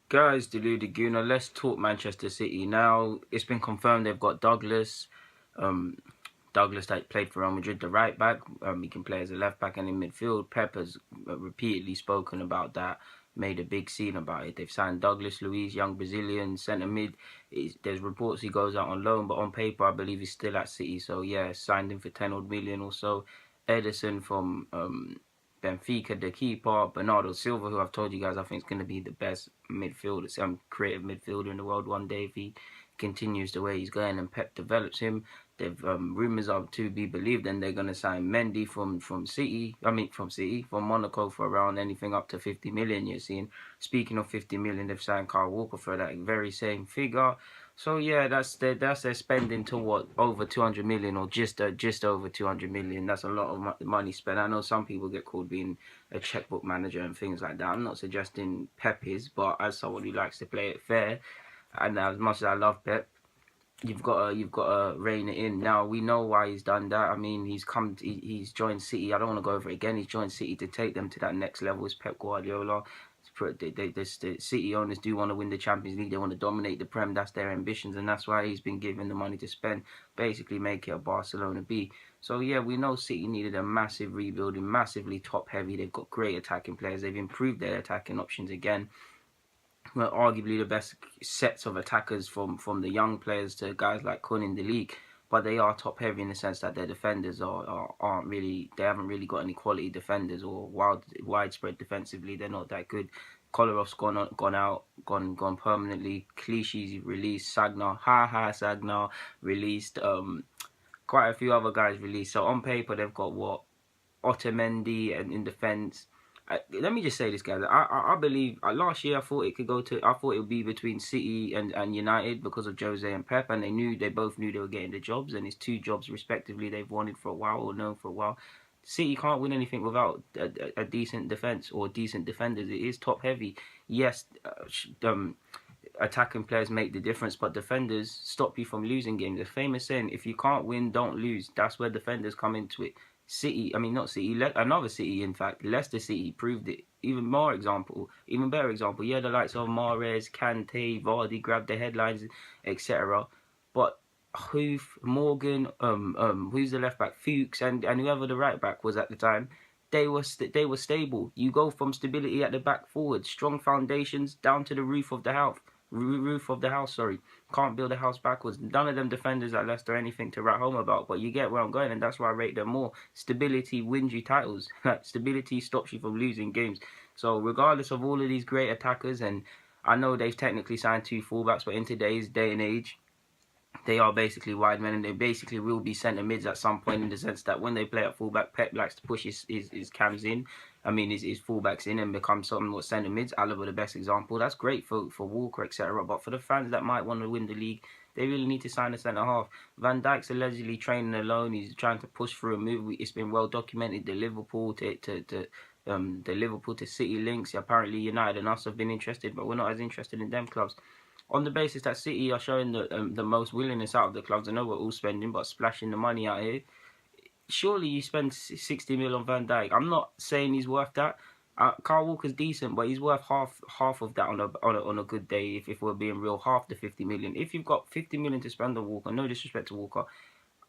Guys, deluded Guna, let's talk Manchester City now. It's been confirmed they've got Douglas. Um, Douglas that played for Real Madrid, the right back. He can play as a left back and in midfield. Pep has repeatedly spoken about that, made a big scene about it. They've signed Douglas Luiz, young Brazilian centre mid. There's reports he goes out on loan, but on paper I believe he's still at City. So yeah, signed him for 10 odd million or so. Edison from Benfica, the keeper. Bernardo Silva, who I've told you guys I think is going to be the best midfielder, some creative midfielder in the world one day if he continues the way he's going and Pep develops him. They've rumours are to be believed, and they're going to sign Mendy from City. From Monaco for around anything up to 50 million. You're seeing. Speaking of 50 million, they've signed Kyle Walker for that very same figure. So yeah, that's their spending to what, over 200 million or just over 200 million. That's a lot of money spent. I know some people get called being a checkbook manager and things like that. I'm not suggesting Pep is, but as someone who likes to play it fair, and as much as I love Pep, you've got to rein it in. Now we know why he's done that. I mean, he's joined City. I don't want to go over it again. He's joined City to take them to that next level. It's Pep Guardiola. The City owners do want to win the Champions League. They want to dominate the Prem. That's their ambitions, and that's why he's been given the money to spend. Basically, make it a Barcelona B. So yeah, we know City needed a massive rebuilding, massively top heavy. They've got great attacking players. They've improved their attacking options again. Well, arguably the best sets of attackers from the young players to guys like Kun in the league, but they are top heavy in the sense that their defenders aren't really, they haven't really got any quality defenders or widespread defensively. They're not that good. Kolarov's gone permanently. Clichy's released. Sagnar released. Quite a few other guys released. So on paper they've got what, Otamendi and in defence. Let me just say this, guys. I believe last year I thought it would be between City and United because of Jose and Pep, and they both knew they were getting the jobs, and it's two jobs respectively they've wanted for a while or known for a while. City can't win anything without a decent defense or decent defenders. It is top heavy. Yes, attacking players make the difference, but defenders stop you from losing games. The famous saying, if you can't win, don't lose. That's where defenders come into it. City, I mean not City, another City in fact, Leicester City proved it. Even better example. Yeah, the likes of Mahrez, Kante, Vardy grabbed the headlines, etc. But Morgan, who's the left back, Fuchs, and whoever the right back was at the time, they were stable. You go from stability at the back forward, strong foundations down to the roof of the house. Sorry, can't build a house backwards. None of them defenders at Leicester are anything to write home about, but you get where I'm going, and that's why I rate them more. Stability wins you titles. Stability stops you from losing games. So regardless of all of these great attackers, and I know they've technically signed 2 fullbacks, but in today's day and age, they are basically wide men, and they basically will be centre mids at some point, in the sense that when they play at fullback, Pep likes to push his cams in. His fullbacks in and become somewhat centre mids. Alaba the best example. That's great for Walker, etc. But for the fans that might want to win the league, they really need to sign a centre half. Van Dijk's allegedly training alone. He's trying to push through a move. It's been well documented. The Liverpool to City links. Apparently United and us have been interested, but we're not as interested in them clubs. On the basis that City are showing the most willingness out of the clubs. I know we're all spending, but splashing the money out here. Surely you spend 60 mil on Van Dijk. I'm not saying he's worth that. Kyle Walker's decent, but he's worth half of that on a good day. If we're being real, half the 50 million. If you've got 50 million to spend on Walker, no disrespect to Walker.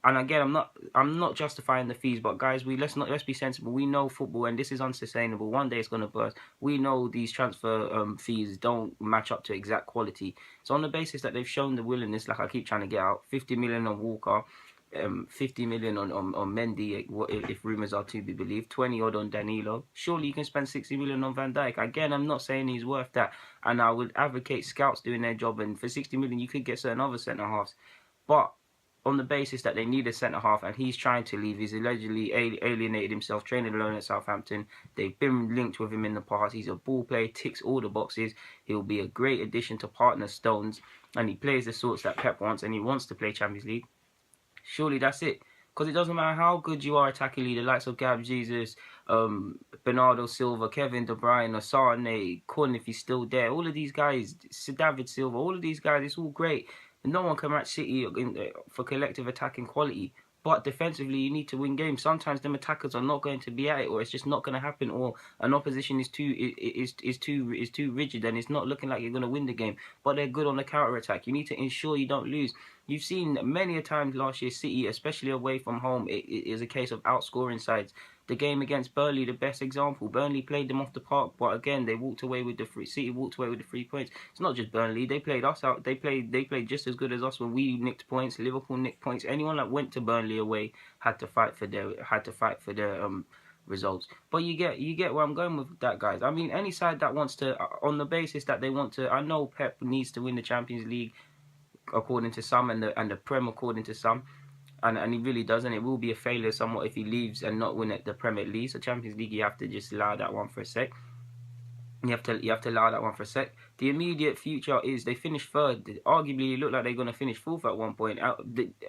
And again, I'm not justifying the fees, but guys, let's be sensible. We know football, and this is unsustainable. One day it's gonna burst. We know these transfer fees don't match up to exact quality. So on the basis that they've shown the willingness, like I keep trying to get out, 50 million on Walker, 50 million on Mendy, if rumours are to be believed, 20 odd on Danilo. Surely you can spend 60 million on Van Dijk. Again, I'm not saying he's worth that, and I would advocate scouts doing their job. And for 60 million, you could get certain other centre halves, but on the basis that they need a centre half and he's trying to leave. He's allegedly alienated himself, training alone at Southampton. They've been linked with him in the past. He's a ball player, ticks all the boxes. He'll be a great addition to partner Stones, and he plays the sorts that Pep wants, and he wants to play Champions League. Surely that's it. Because it doesn't matter how good you are attacking leader, likes of Gab Jesus, Bernardo Silva, Kevin De Bruyne, Sane, Kun if he's still there. All of these guys, David Silva, all of these guys, it's all great. No one can match City for collective attacking quality. But defensively, you need to win games. Sometimes them attackers are not going to be at it, or it's just not going to happen, or an opposition is too rigid, and it's not looking like you're going to win the game. But they're good on the counter attack. You need to ensure you don't lose. You've seen many a times last year, City, especially away from home, it is a case of outscoring sides. The game against Burnley, the best example. Burnley played them off the park, but again, they walked away with the free. City walked away with the 3 points. It's not just Burnley; they played us out. They played just as good as us when we nicked points. Liverpool nicked points. Anyone that went to Burnley away had to fight for their results. But you get where I'm going with that, guys. I mean, any side that wants to, on the basis that they want to. I know Pep needs to win the Champions League according to some, and the Prem according to some. And he really doesn't. It will be a failure somewhat if he leaves and not win at the Premier League. So Champions League, you have to just allow that one for a sec. You have to allow that one for a sec. The immediate future is they finished third. Arguably, it looked like they're going to finish fourth at one point.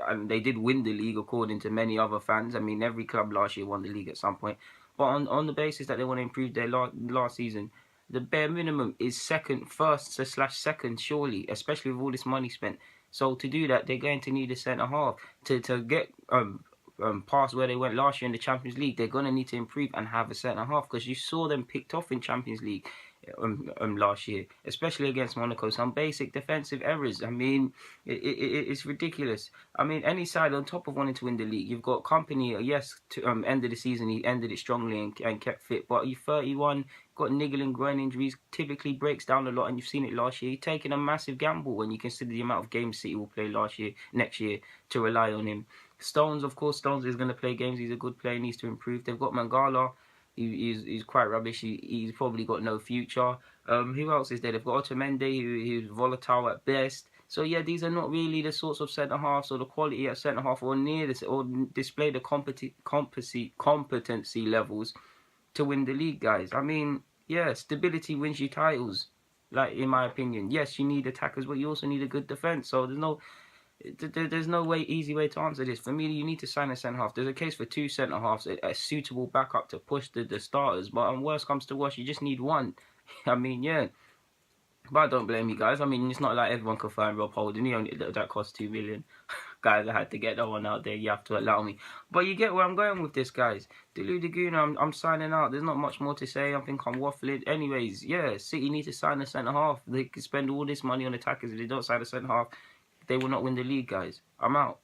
And they did win the league according to many other fans. I mean, every club last year won the league at some point. But on the basis that they want to improve their last season, the bare minimum is first/second, surely, especially with all this money spent. So to do that, they're going to need a centre half to get past where they went last year in the Champions League. They're going to need to improve and have a centre half, because you saw them picked off in Champions League last year, especially against Monaco. Some basic defensive errors. I mean, it's ridiculous. I mean, any side on top of wanting to win the league, you've got Company. Yes, to end of the season, he ended it strongly and kept fit. But you're 31, got niggling groin injuries, typically breaks down a lot, and you've seen it last year. He's taken a massive gamble when you consider the amount of games City will play next year, to rely on him. Stones, of course, Stones is going to play games. He's a good player, needs to improve. They've got Mangala. He's quite rubbish. He's probably got no future. Who else is there? They've got Otamendi, who's volatile at best. So yeah, these are not really the sorts of centre halves or the quality at centre half or near this, or display the competency levels to win the league, guys. I mean, yeah, stability wins you titles. Like, in my opinion, yes, you need attackers, but you also need a good defense. So there's no easy way to answer this. For me, you need to sign a centre half. There's a case for two centre halves, a suitable backup to push the starters. But on worst comes to worst, you just need one. I mean, yeah. But I don't blame you guys. I mean, it's not like everyone can find Rob Holding. That cost 2 million. Guys, I had to get that one out there. You have to allow me. But you get where I'm going with this, guys. Delu Daguna, I'm signing out. There's not much more to say. I think I'm waffling. Anyways, yeah, City need to sign a centre half. They can spend all this money on attackers. If they don't sign a centre half, they will not win the league, guys. I'm out.